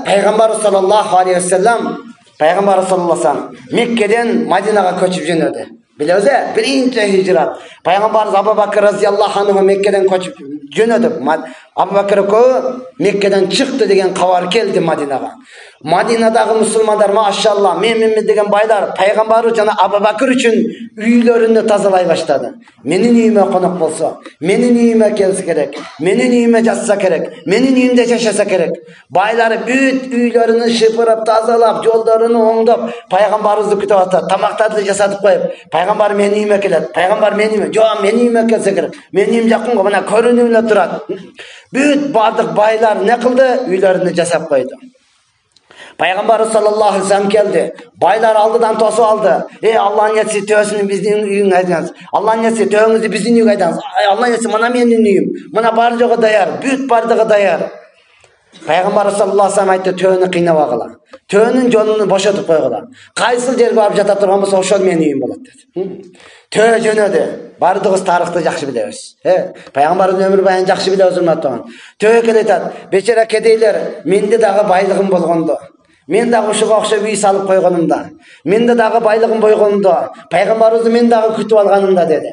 Пайғамбар саллаллаху алейхи вассалам Меккеден Мадинаға көчүп жөнөдү. Билебиз, биринчи хижрат. Пайгамбарыбыз Абу Бакр разияллаху анху Меккеден көчүп жөнөдү. Абу Бакр Меккеден чыкты деген кабар келди Мадинага. Мадинадагы мусулмандар машалла, мен деген байлар пайгамбар жана Абу Бакр үчүн үйлөрүнү тазалай баштады. Менин үйүмө конок болсо, менин үйүмө келсе керек, менин үйүмө жатса керек, менин үйүмдө жашаса керек. Байлар бүт үйлөрүнү шыпырып, тазалап, жолдорун оңдоп, пайгамбарыбызды күтүп атат. Тамактарды жасатып коюп, пайгамбар менин үйүмө келет. Пайгамбар менин үйүмө, жок, менин үйүмө келсе керек. Менин үйүм жакын го, мына көрүнүп эле турат. Бүт бардык байлар не кылды? Үйлөрүнү жасап койду. Пайгамбар саллаллаху алейхи вассалам келди. Байлар алдыдан тосуп алды. Аллахын несі төсін биздин үйүңө айдаңыз. Аллахын несі төңүздү биздин үйгө айдаңыз. Аллахын несі мына менин үйүм. Мына бар жогу даяр, бүт бардыгы даяр. Пайгамбар саллаллаху алейхи вассалам айтты, төөнү кыйнабагыла. Төөнүн жолун бошотуп койгула. Кайсы жерге барып жата турган болсо ошол менин үйүм болот деди. Төө жөнөдү. Бардыгыбыз тарыхты жакшы билебиз. Пайгамбардын өмүр баянын жакшы билебиз, урматтаган. Төө келетат. Бечара кедейлер, менде дагы байлыгым болгондо, мен дагы ушуга окшоп үй салып койгонумда, менде дагы байлыгым бойгондо, пайгамбарыбызды мен дагы күтүп алганымда деди.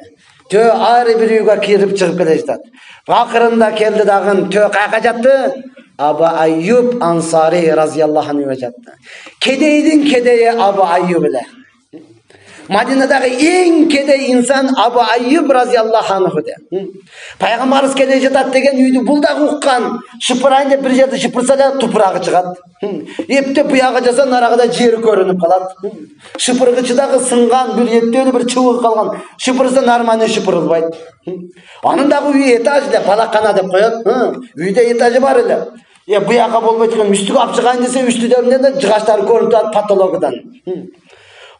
Төө ар бир үйгө кирип чыгып келе жатат. Акырында келди дагы төө каяка жатты? Абу Айюб Ансари разияллаху анху жатты. Кедейдин кедейи Абу Айюб эле. Мадинадагы эң кедей инсан Абу Айюб разияллаху анху де. Пайгамбарыбыз келе жатат деген үйдү бул дагы уккан. Шыпырайын деп бир жерде шыпырса да тупурагы чыгат. Эптеп буяга жаса нарагыда жери көрүнүп калат. Шыпыргычы дагы сынган, бир эптелүү бир чыбыгы калган. Шыпырса нормально шыпырылбайт. Анын дагы үйү этаж деп балакана деп коет. Үйдө этажы бар эле. Буяга болбойт экен, үстүгө алып чыгайын десе үстүдөрүнөн да жыгачтары көрүнүп турат патологиядан.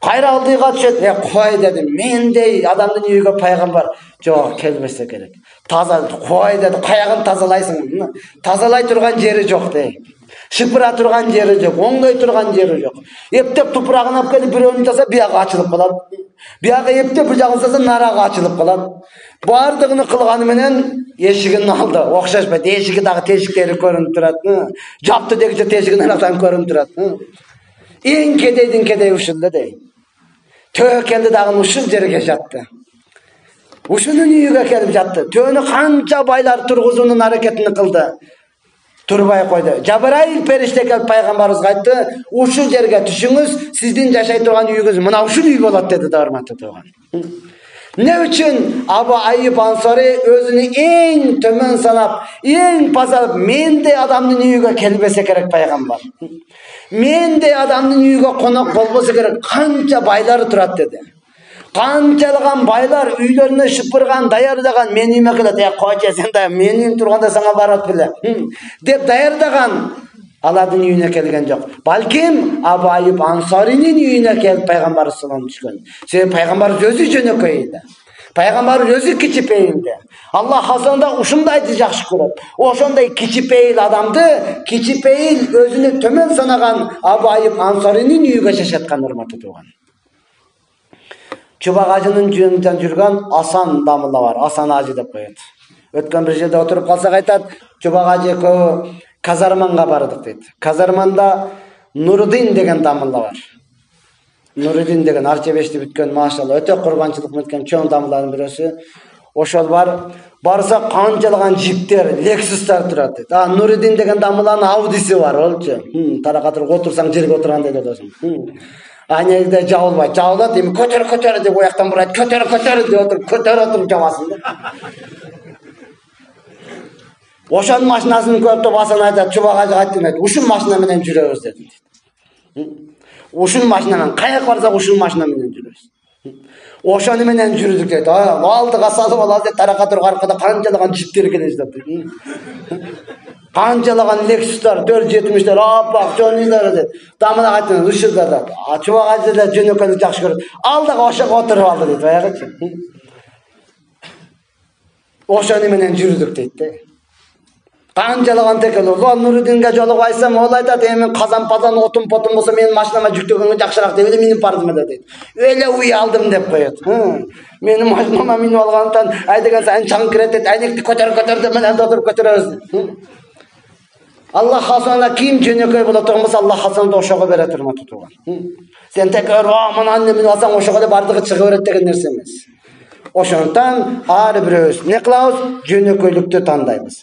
Кайра алдыга түшөт. Кой дедим, мендей адамдын үйүгө пайгамбар жок келбесе керек. Таза кой деди, каягын тазалайсың? Тазалай турган жери жок дей. Шыпыра турган жери жок, оңдой турган жери жок. Эптеп тупурагын алып келип бирөөнү жаса бияга ачылып калат. Бияга эптеп бир жагын жаса нарага ачылып калат. Бардыгын кылганы менен эшигин алды. Окшошпойт. Эшиги дагы тешиктери көрүнүп турат. Жапты дегиче тешигинен адан көрүнүп турат. Эң кедейдин кедеyi ушул да дей. Төө келди дагы ушул жерге жатты. Ушунун үйүгө келип жатты. Төөнү канча байлар тургузуунун аракетин кылды. Турбай койду. Жабыраил периште келип пайгамбарыбызга айтты, ушул жерге түшүңүз, сиздин жашай турган үйүңүз мына ушул үй болот деди да, урматтуу тууган. Не үчүн Абу Айюб Ансари өзүнү эң төмөн санап, эң пазар мендей адамдын үйүгө келбесе керек пайгамбар. Мендей адамдын үйүгө конок болбосо керек, канча байлары турат деди. Канчалыган байлар үйлөрүнө шыпырган, даярдаган, мен үйүмө келет, койчу сен да менин үйүм турганда сага барат беле деп даярдаган. Алардын үйүнө келген жок. Балким Абу Айюб Ансаринин үйүнө келип пайгамбар салам түшкөн. Себеби пайгамбар өзү жөнөкөй эле. Пайгамбар өзү кичипейилди. Аллах азанда ушундайды жакшы көрөт. Ошондой кичипейил адамды, кичипейил өзүнү төмөн санаган Абу Айюб Ансаринин үйүгө жашаткан, урматтуу тууган. Чубак ажынын жөнүндөн жүргөн Асан дамылла бар. Асан ажы деп коет. Өткөн бир жерде отуруп калсак айтат, Чубак ажы экөө казарманга бардык дейт. Казарманда Нурудин деген дамылла бар. Нурудин деген арчебешти бүткөн, машалла, өтө курбанчылык өткөн чоң дамыллардын бирөөсү. Ошол бар. Барса канчалаган жиптер, лексустар турат дейт. Нурудин деген дамылланын аудиси бар, олчу. Таракатыр отурсаң жерге отургандай дедосуң. Анегде жабылбайт. Жабылат, эми көтөр деп ояктан бурайт. Көтөр деп отуруп жабасың да. Ошонун машинасын көрүп Асан айтат, Чубак ажы айтты, ушул машина менен жүрөбүз деди. Ушул машина менен каяка барсак ушул машина менен жүрөбүз. Ошону менен жүрдүк дейт. Алдыга салып алалы деп таракатыр аркада канчалаган жиптер келе жатат. Канчалаган лексустар, 470-тер, апак, чоңуйлар деп. Дамына айтты, ушулдар да. Чубак ажы да жөнөкөйдү жакшы көрөт. Алдыга ошого отуруп алды дейт, баягычы. Ошону менен жүрдүк дейт. Канчалаган текел, Нурудинге жолугайсам, ол айтат, мен казан-пазан отун потун болсо менин машинама жүктөгөнгө жакшыраак деп эле минип бардым эле дейт. Эле уй алдым деп коет. Менин машинама минип алгандыктан айдаган сайын чаң кирет дейт. Айнекти көтөр деп менен отуруп көтөрөбүз. Allah hasana kim jönököy bola turmasa Allah hasanды ошого бере турма тутуган. Sen tek örüğümün annemin alsan ошого da bardığı çıkı öğret degen nerse emes. Ошондон ар бирөөбүз эмне кылабыз? Жөнөкөйлүктү тандайбыз.